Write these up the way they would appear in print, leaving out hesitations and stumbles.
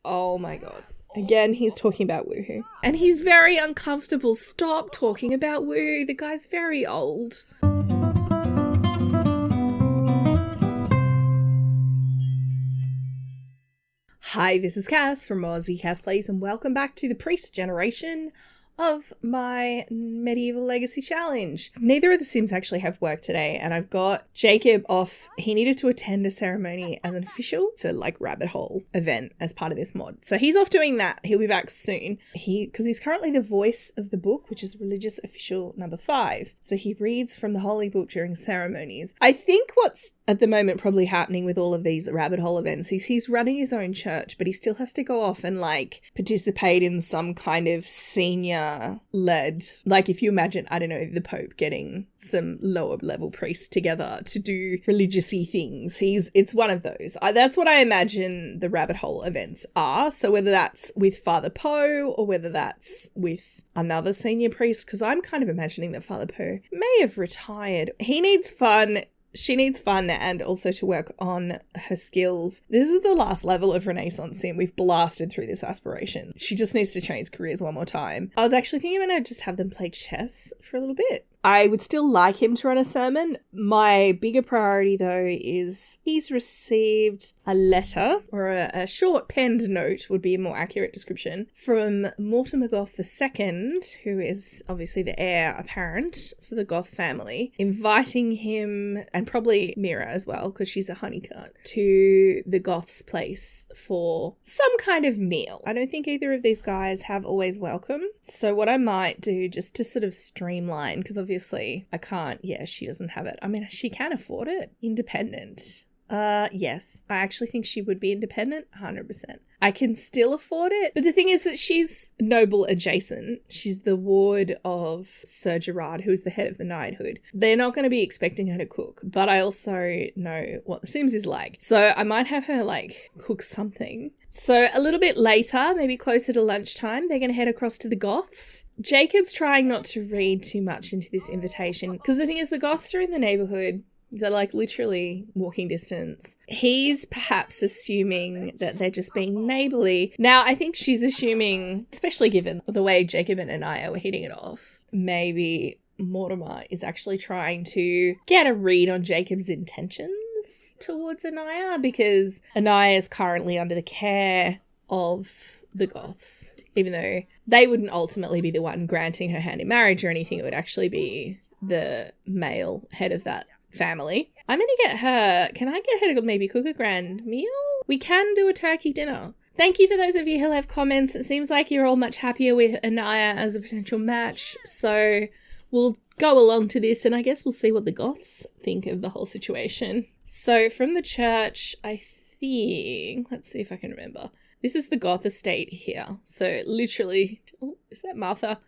Oh my god. Again, he's talking about woohoo. And he's very uncomfortable. Stop talking about woo. The guy's very old. Hi, this is Cass from Aussie Cass Plays, and welcome back to the Priest generation of my Medieval Legacy Challenge. Neither of the Sims actually have work today, and I've got Jacob off. He needed to attend a ceremony as an official. It's a rabbit hole event as part of this mod. So he's off doing that. He'll be back soon. Because he's currently the voice of the book, which is religious official number 5. So he reads from the holy book during ceremonies. I think what's at the moment probably happening with all of these rabbit hole events is he's running his own church, but he still has to go off and participate in some kind of senior led, if you imagine, I don't know, the Pope getting some lower level priests together to do religious-y things. It's one of those. That's what I imagine the rabbit hole events are. So whether that's with Father Poe or whether that's with another senior priest, because I'm kind of imagining that Father Poe may have retired. He needs fun. She needs fun and also to work on her skills. This is the last level of Renaissance Sim. We've blasted through this aspiration. She just needs to change careers one more time. I was actually thinking I'm going to just have them play chess for a little bit. I would still like him to run a sermon. My bigger priority, though, is he's received a letter, or a short penned note would be a more accurate description, from Mortimer Goth II, who is obviously the heir apparent for the Goth family, inviting him, and probably Mira as well, because she's a honeycutt, to the Goths' place for some kind of meal. I don't think either of these guys have always welcome. So what I might do, just to sort of streamline, because obviously I can't, she doesn't have it. I mean, she can afford it. Independent. Yes, I actually think she would be independent, 100%. I can still afford it, but the thing is that she's noble adjacent. She's the ward of Sir Gerard, who is the head of the knighthood. They're not going to be expecting her to cook, but I also know what The Sims is like. So I might have her, cook something. So a little bit later, maybe closer to lunchtime, they're going to head across to the Goths. Jacob's trying not to read too much into this invitation, because the thing is, the Goths are in the neighborhood. They're literally walking distance. He's perhaps assuming that they're just being neighborly. Now, I think she's assuming, especially given the way Jacob and Anaya were hitting it off, maybe Mortimer is actually trying to get a read on Jacob's intentions towards Anaya, because Anaya is currently under the care of the Goths. Even though they wouldn't ultimately be the one granting her hand in marriage or anything, it would actually be the male head of that family. I'm going to get her, can I get her to maybe cook a grand meal? We can do a turkey dinner. Thank you for those of you who left comments. It seems like you're all much happier with Anaya as a potential match. So we'll go along to this, and I guess we'll see what the Goths think of the whole situation. So from the church, I think, let's see if I can remember. This is the Goth estate here. So literally, oh, is that Martha?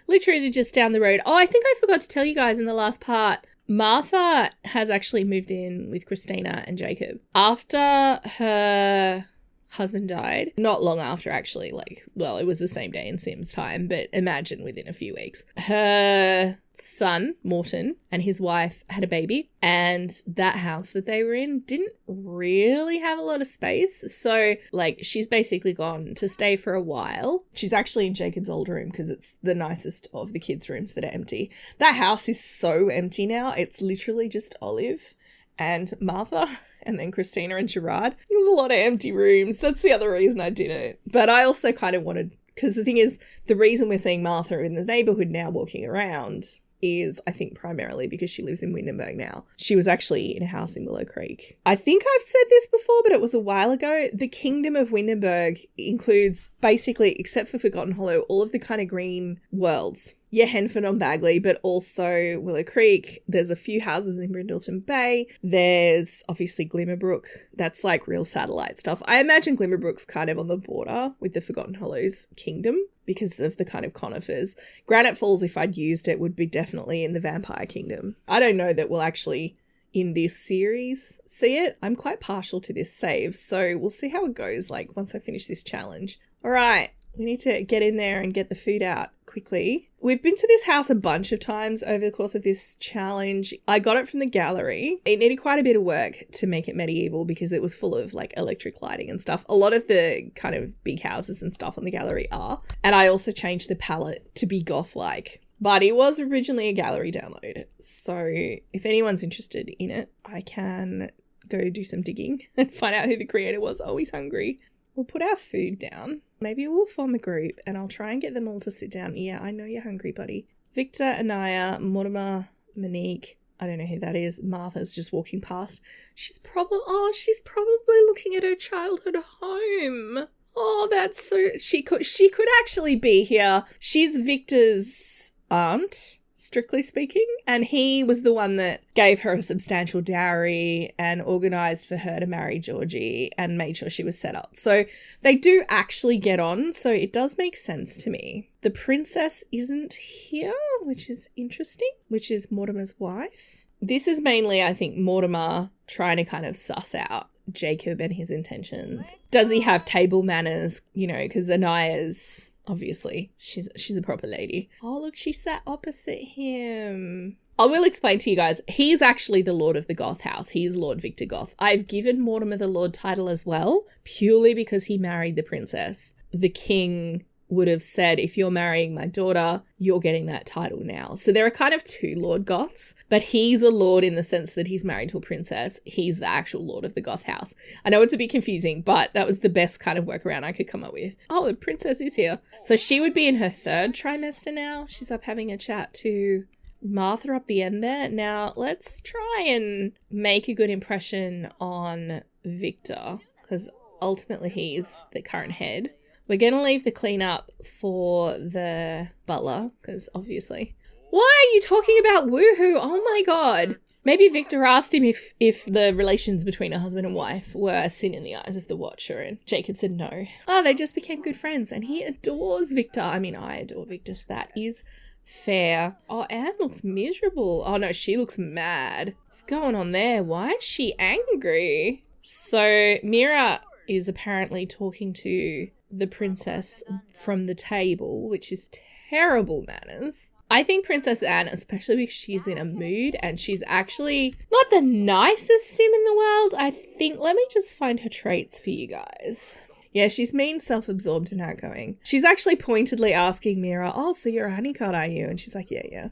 Literally just down the road. Oh, I think I forgot to tell you guys in the last part, Martha has actually moved in with Christina and Jacob. After her husband died, not long after actually, it was the same day in Sims time, but imagine within a few weeks. Her son, Morton, and his wife had a baby, and that house that they were in didn't really have a lot of space. So, she's basically gone to stay for a while. She's actually in Jacob's old room because it's the nicest of the kids' rooms that are empty. That house is so empty now. It's literally just Olive and Martha, and then Christina and Gerard. There's a lot of empty rooms. That's the other reason I did it. But I also kind of wanted, because the thing is, the reason we're seeing Martha in the neighborhood now walking around is, I think, primarily because she lives in Windenburg now. She was actually in a house in Willow Creek. I think I've said this before, but it was a while ago. The Kingdom of Windenburg includes, basically, except for Forgotten Hollow, all of the kind of green worlds. Yeah, Henford on Bagley, but also Willow Creek. There's a few houses in Brindleton Bay. There's obviously Glimmerbrook. That's real satellite stuff. I imagine Glimmerbrook's kind of on the border with the Forgotten Hollows kingdom because of the kind of conifers. Granite Falls, if I'd used it, would be definitely in the Vampire Kingdom. I don't know that we'll actually, in this series, see it. I'm quite partial to this save, so we'll see how it goes once I finish this challenge. All right. We need to get in there and get the food out quickly. We've been to this house a bunch of times over the course of this challenge. I got it from the gallery. It needed quite a bit of work to make it medieval because it was full of like electric lighting and stuff. A lot of the kind of big houses and stuff on the gallery are. And I also changed the palette to be goth-like. But it was originally a gallery download. So if anyone's interested in it, I can go do some digging and find out who the creator was. Oh, he's hungry. We'll put our food down. Maybe we'll form a group and I'll try and get them all to sit down. Yeah, I know you're hungry, buddy. Victor, Anaya, Mortimer, Monique. I don't know who that is. Martha's just walking past. She's probably looking at her childhood home. Oh, that's so... She could actually be here. She's Victor's aunt, strictly speaking, and he was the one that gave her a substantial dowry and organised for her to marry Georgie and made sure she was set up. So they do actually get on, so it does make sense to me. The princess isn't here, which is interesting, which is Mortimer's wife. This is mainly, I think, Mortimer trying to kind of suss out Jacob and his intentions. Does he have table manners? You know, because Anaya's... Obviously, she's a proper lady. Oh, look, she sat opposite him. I will explain to you guys. He's actually the Lord of the Goth house. He's Lord Victor Goth. I've given Mortimer the Lord title as well, purely because he married the princess. The king would have said, if you're marrying my daughter, you're getting that title now. So there are kind of two Lord Goths, but he's a lord in the sense that he's married to a princess. He's the actual Lord of the Goth house. I know it's a bit confusing, but that was the best kind of workaround I could come up with. Oh, the princess is here. So she would be in her third trimester now. She's up having a chat to Martha up the end there. Now, let's try and make a good impression on Victor, because ultimately he's the current head. We're going to leave the cleanup for the butler, because obviously... Why are you talking about woohoo? Oh my god. Maybe Victor asked him if the relations between a husband and wife were a sin in the eyes of the Watcher, and Jacob said no. Oh, they just became good friends, and he adores Victor. I mean, I adore Victor, so that is fair. Oh, Anne looks miserable. Oh no, she looks mad. What's going on there? Why is she angry? So, Mira is apparently talking to the princess from the table, which is terrible manners. I think Princess Anne, especially because she's in a mood and she's actually not the nicest sim in the world, I think, let me just find her traits for you guys. Yeah, she's mean, self-absorbed and outgoing. She's actually pointedly asking Mira, oh, so you're a honeycut, are you? And she's like, yeah.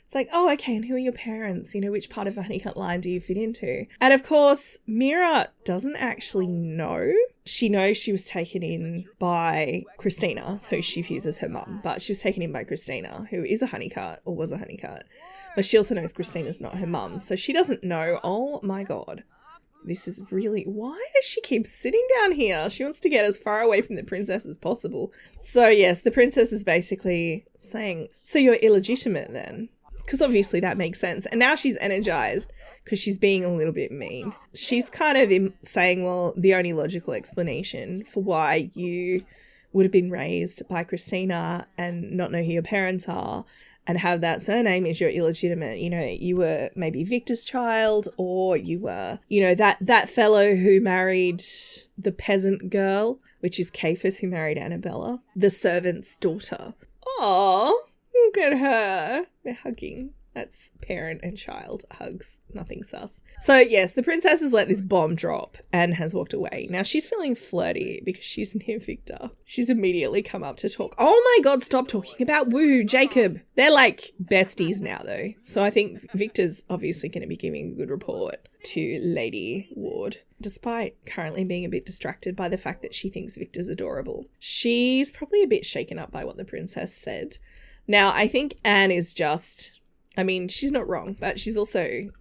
It's like, oh, okay, and who are your parents? You know, which part of the honeycut line do you fit into? And of course, Mira doesn't actually know. She knows she was taken in by Christina, who she views as her mum, but she was taken in by Christina, who is a honeycut, or was a honeycut. But she also knows Christina's not her mum, so she doesn't know. Oh my god. This is really... Why does she keep sitting down here? She wants to get as far away from the princess as possible. So yes, the princess is basically saying, so you're illegitimate then? Because obviously that makes sense. And now she's energized because she's being a little bit mean. She's kind of saying, well, the only logical explanation for why you would have been raised by Christina and not know who your parents are and have that surname is you're illegitimate. You know, you were maybe Victor's child, or you were, you know, that fellow who married the peasant girl, which is Cephas, who married Annabella, the servant's daughter. Aww. Look at her. They're hugging. That's parent and child hugs. Nothing sus. So yes, the princess has let this bomb drop and has walked away. Now she's feeling flirty because she's near Victor. She's immediately come up to talk. Oh my god, stop talking about woo, Jacob. They're like besties now though. So I think Victor's obviously going to be giving a good report to Lady Ward. Despite currently being a bit distracted by the fact that she thinks Victor's adorable. She's probably a bit shaken up by what the princess said. Now, I think Anne is just, I mean, she's not wrong, but she's also,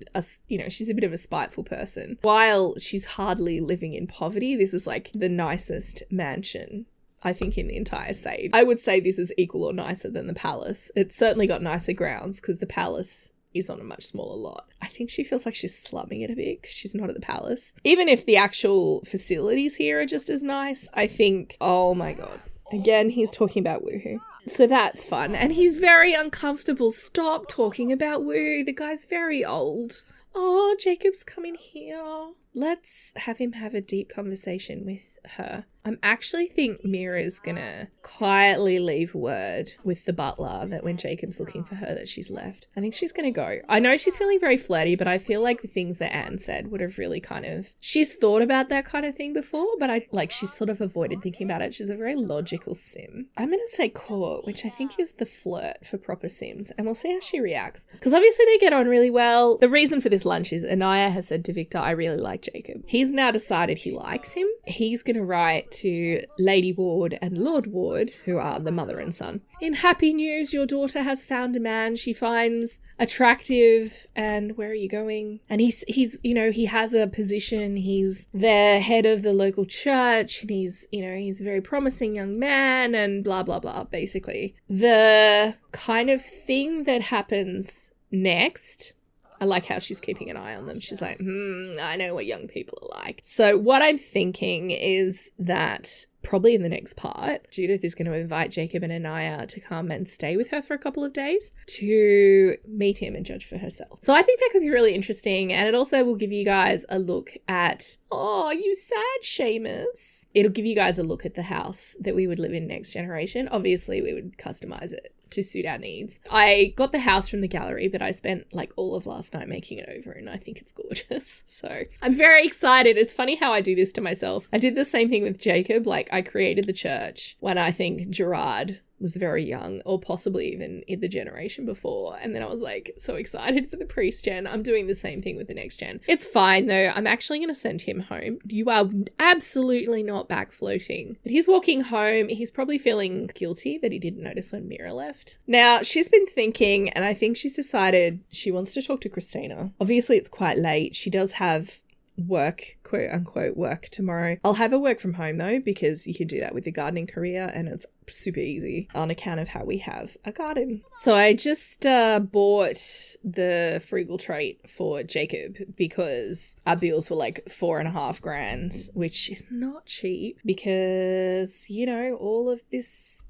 she's a bit of a spiteful person. While she's hardly living in poverty, this is like the nicest mansion, I think, in the entire save. I would say this is equal or nicer than the palace. It's certainly got nicer grounds because the palace is on a much smaller lot. I think she feels like she's slumming it a bit because she's not at the palace. Even if the actual facilities here are just as nice, I think, oh my god. Again, he's talking about woohoo. So that's fun. And he's very uncomfortable. Stop talking about woo. The guy's very old. Oh, Jacob's coming here. Let's have him have a deep conversation with her. I'm actually think Mira's gonna quietly leave word with the butler that when Jacob's looking for her that she's left. I think she's gonna go. I know she's feeling very flirty, but I feel like the things that Anne said would have really kind of... She's thought about that kind of thing before, but she's sort of avoided thinking about it. She's a very logical sim. I'm gonna say court, which I think is the flirt for proper sims, and we'll see how she reacts. Because obviously they get on really well. The reason for this lunch is Anaya has said to Victor, I really like Jacob. He's now decided he likes him. He's gonna write to Lady Ward and Lord Ward, who are the mother and son. In happy news, your daughter has found a man she finds attractive, and where are you going? And he's he has a position. He's the head of the local church, and he's a very promising young man, and blah, blah, blah, basically. The kind of thing that happens next... I like how she's keeping an eye on them. She's like, I know what young people are like. So what I'm thinking is that probably in the next part, Judith is going to invite Jacob and Anaya to come and stay with her for a couple of days to meet him and judge for herself. So I think that could be really interesting. And it also will give you guys a look at, oh, you sad Seamus. It'll give you guys a look at the house that we would live in next generation. Obviously, we would customize it to suit our needs. I got the house from the gallery, but I spent all of last night making it over, and I think it's gorgeous. So I'm very excited. It's funny how I do this to myself. I did the same thing with Jacob. I created the church when I think Gerard was very young, or possibly even in the generation before. And then I was so excited for the priest gen. I'm doing the same thing with the next gen. It's fine though. I'm actually going to send him home. You are absolutely not back floating. But he's walking home. He's probably feeling guilty that he didn't notice when Mira left. Now, she's been thinking, and I think she's decided she wants to talk to Christina. Obviously, it's quite late. She does have work, quote unquote work tomorrow. I'll have her work from home though, because you can do that with the gardening career, and it's super easy on account of how we have a garden. So I just bought the frugal trait for Jacob because our bills were $4.5 grand, which is not cheap because all of this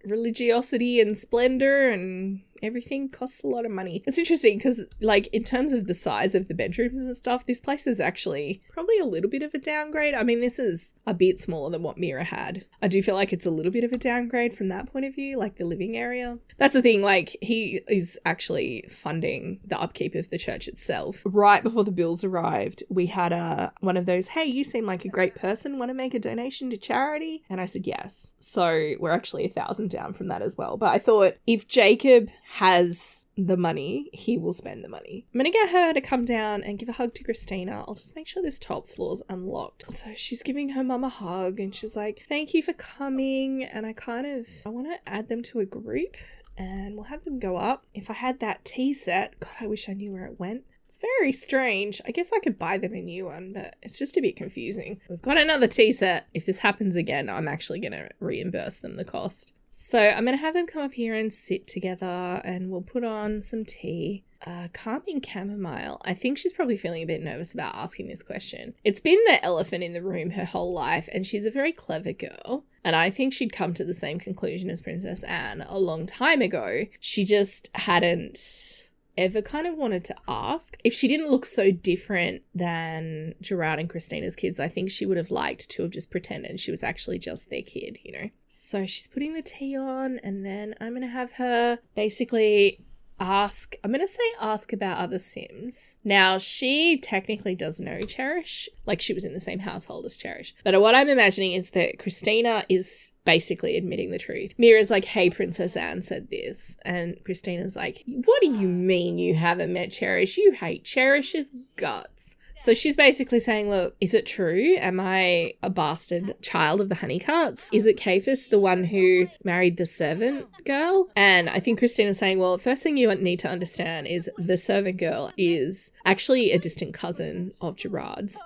religiosity and splendor and everything costs a lot of money. It's interesting because in terms of the size of the bedrooms and stuff, this place is actually probably a little bit of a downgrade. I mean, this is a bit smaller than what Mira had. I do feel like it's a little bit of a downgrade from that point of view, the living area. That's the thing, he is actually funding the upkeep of the church itself. Right before the bills arrived, we had one of those, hey, you seem like a great person, want to make a donation to charity? And I said yes. So we're actually 1,000 down from that as well. But I thought if Jacob has the money, he will spend the money. I'm gonna get her to come down and give a hug to Christina. I'll just make sure this top floor's unlocked. So she's giving her mum a hug and she's like, thank you for coming. And I want to add them to a group and we'll have them go up. If I had that tea set, God, I wish I knew where it went. It's very strange. I guess I could buy them a new one, but it's just a bit confusing. We've got another tea set. If this happens again, I'm actually going to reimburse them the cost. So I'm going to have them come up here and sit together and we'll put on some tea. Calming chamomile. I think she's probably feeling a bit nervous about asking this question. It's been the elephant in the room her whole life, and she's a very clever girl. And I think she'd come to the same conclusion as Princess Anne a long time ago. She just hadn't ever kind of wanted to ask. If she didn't look so different than Gerard and Christina's kids, I think she would have liked to have just pretended she was actually just their kid, So she's putting the tea on, and then I'm going to have her basically ask about other Sims. Now, she technically does know Cherish, she was in the same household as Cherish. But what I'm imagining is that Christina is basically admitting the truth. Mira's like, hey, Princess Anne said this. And Christina's like, what do you mean you haven't met Cherish? You hate Cherish's guts. So she's basically saying, look, is it true? Am I a bastard child of the Honeycarts? Is it Cephas, the one who married the servant girl? And I think Christina's saying, well, first thing you need to understand is the servant girl is actually a distant cousin of Gerard's.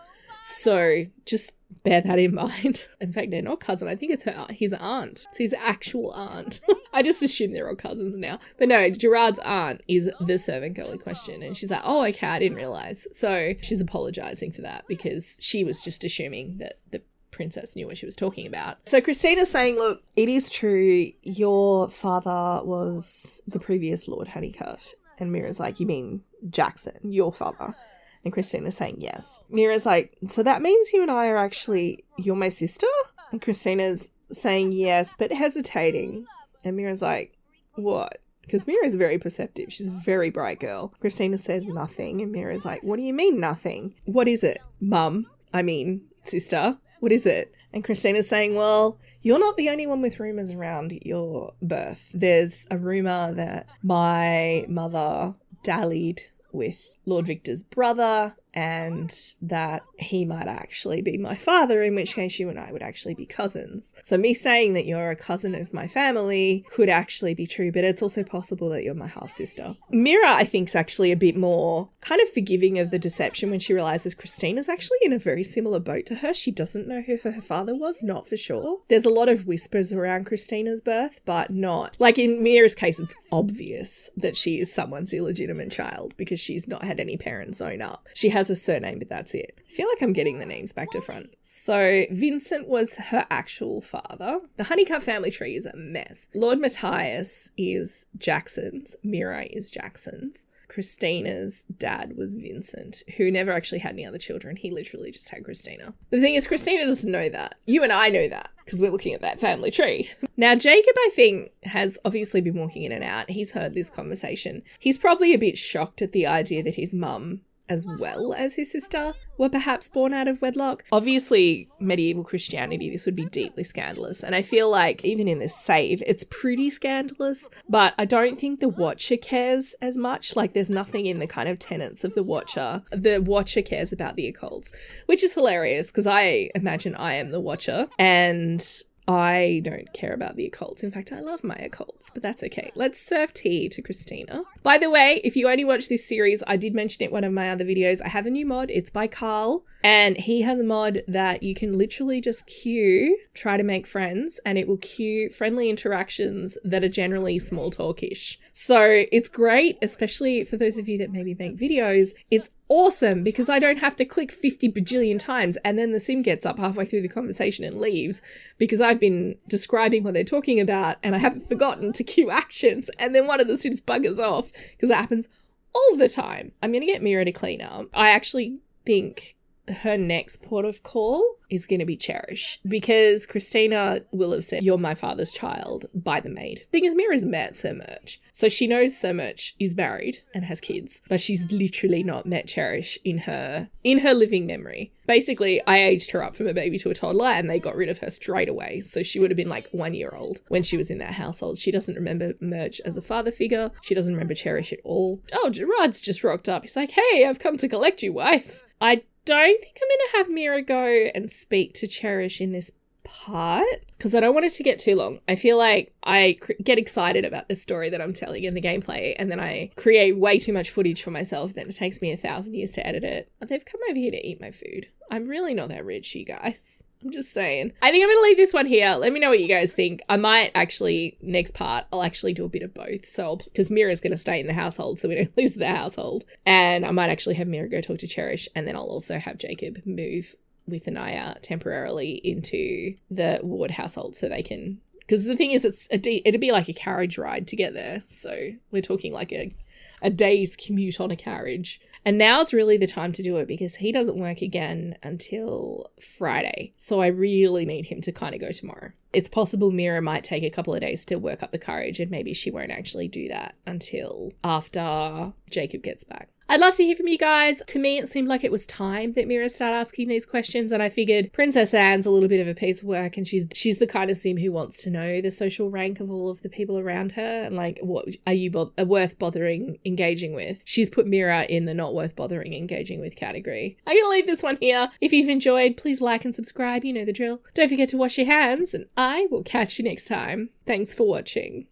So just bear that in mind. In fact, they're not cousin. I think it's his aunt. It's his actual aunt. I just assume they're all cousins now. But no, Gerard's aunt is the servant girl in question. And she's like, oh, okay, I didn't realize. So she's apologizing for that because she was just assuming that the princess knew what she was talking about. So Christina's saying, look, it is true. Your father was the previous Lord Honeycutt. And Mira's like, you mean Jackson, your father? And Christina's saying yes. Mira's like, so that means you and I are actually, you're my sister? And Christina's saying yes, but hesitating. And Mira's like, what? Because Mira's very perceptive. She's a very bright girl. Christina says nothing. And Mira's like, what do you mean nothing? What is it? Mum, I mean, sister, what is it? And Christina's saying, well, you're not the only one with rumours around your birth. There's a rumour that my mother dallied with Lord Victor's brother and that he might actually be my father, in which case you and I would actually be cousins. So me saying that you're a cousin of my family could actually be true, but it's also possible that you're my half-sister. Mira, I think, is actually a bit more kind of forgiving of the deception when she realises Christina's actually in a very similar boat to her. She doesn't know who her father was, not for sure. There's a lot of whispers around Christina's birth, but not. Like in Mira's case, it's obvious that she is someone's illegitimate child because she's not had any parents own up. She has a surname, but that's it. I feel like I'm getting the names back to front. So Vincent was her actual father. The Honeycutt family tree is a mess. Lord Matthias is Jackson's. Mira is Jackson's. Christina's dad was Vincent, who never actually had any other children. He literally just had Christina. The thing is, Christina doesn't know that. You and I know that because we're looking at that family tree. Now, Jacob, I think, has obviously been walking in and out. He's heard this conversation. He's probably a bit shocked at the idea that his mum, as well as his sister, were perhaps born out of wedlock. Obviously, medieval Christianity, this would be deeply scandalous. And I feel like even in this save, it's pretty scandalous. But I don't think the Watcher cares as much. Like, there's nothing in the kind of tenets of the Watcher. The Watcher cares about the occults, which is hilarious because I imagine I am the Watcher and I don't care about the occults. In fact, I love my occults, but that's okay. Let's serve tea to Christina. By the way, if you only watch this series, I did mention it in one of my other videos. I have a new mod. It's by Carl, and he has a mod that you can literally just queue, try to make friends, and it will queue friendly interactions that are generally small talkish. So it's great, especially for those of you that maybe make videos. It's awesome because I don't have to click 50 bajillion times and then the sim gets up halfway through the conversation and leaves because I've been describing what they're talking about and I haven't forgotten to queue actions, and then one of the sims buggers off because it happens all the time. I'm going to get Mira to clean up. I actually think her next port of call is going to be Cherish because Christina will have said, you're my father's child by the maid. Thing is, Mira's met Sir Murch. So she knows Sir Murch is married and has kids, but she's literally not met Cherish in her living memory. Basically, I aged her up from a baby to a toddler and they got rid of her straight away. So she would have been like 1 year old when she was in that household. She doesn't remember Murch as a father figure. She doesn't remember Cherish at all. Oh, Gerard's just rocked up. He's like, hey, I've come to collect you, wife. I don't think I'm going to have Mira go and speak to Cherish in this part because I don't want it to get too long. I feel like I get excited about the story that I'm telling in the gameplay and then I create way too much footage for myself. Then it takes me 1,000 years to edit it. They've come over here to eat my food. I'm really not that rich, you guys. I'm just saying. I think I'm going to leave this one here. Let me know what you guys think. I might actually, next part, I'll actually do a bit of both. So, because Mira's going to stay in the household so we don't lose the household. And I might actually have Mira go talk to Cherish. And then I'll also have Jacob move with Anaya temporarily into the Ward household so they can... Because the thing is, it'd be like a carriage ride to get there. So we're talking like a day's commute on a carriage. And now's really the time to do it because he doesn't work again until Friday. So I really need him to kind of go tomorrow. It's possible Mira might take a couple of days to work up the courage and maybe she won't actually do that until after Jacob gets back. I'd love to hear from you guys. To me, it seemed like it was time that Mira started asking these questions, and I figured Princess Anne's a little bit of a piece of work, and she's the kind of sim who wants to know the social rank of all of the people around her, and like, what are you worth bothering engaging with? She's put Mira in the not worth bothering engaging with category. I'm gonna leave this one here. If you've enjoyed, please like and subscribe. You know the drill. Don't forget to wash your hands, and I will catch you next time. Thanks for watching.